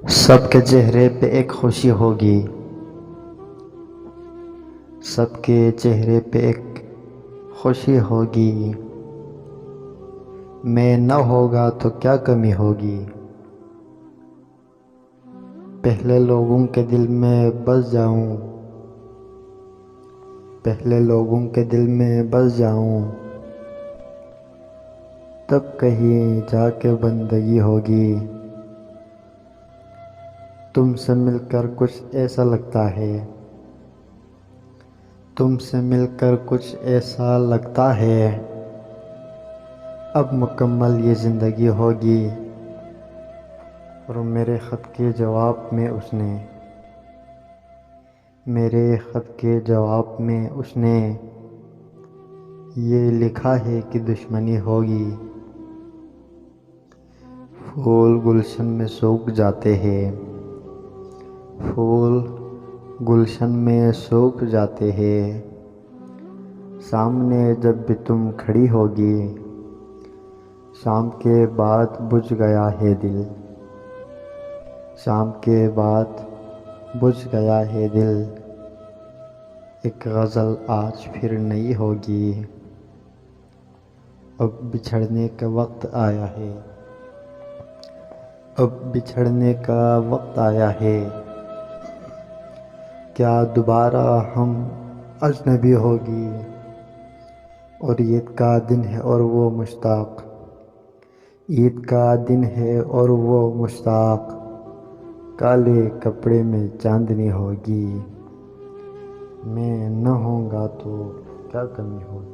سب کے چہرے پہ ایک خوشی ہوگی، سب کے چہرے پہ ایک خوشی ہوگی، میں نہ ہوگا تو کیا کمی ہوگی۔ پہلے لوگوں کے دل میں بس جاؤں، پہلے لوگوں کے دل میں بس جاؤں، تب کہیں جا کے بندگی ہوگی۔ تم سے مل کر کچھ ایسا لگتا ہے، تم سے مل کر کچھ ایسا لگتا ہے، اب مکمل یہ زندگی ہوگی۔ اور میرے خط کے جواب میں اس نے، میرے خط کے جواب میں اس نے یہ لکھا ہے کہ دشمنی ہوگی۔ پھول گلشن میں سوکھ جاتے ہیں، پھول گلشن میں سوکھ جاتے ہیں، سامنے جب بھی تم کھڑی ہوگی، شام کے بعد بجھ گیا ہے دل، شام کے بعد بجھ گیا ہے دل، ایک غزل آج پھر نئی ہوگی۔ اب بچھڑنے کا وقت آیا ہے، اب بچھڑنے کا وقت آیا ہے، کیا دوبارہ ہم اجنبی ہوگی۔ اور عید کا دن ہے اور وہ مشتاق، عید کا دن ہے اور وہ مشتاق، کالے کپڑے میں چاندنی ہوگی، میں نہ ہوں گا تو کیا کمی ہوگی۔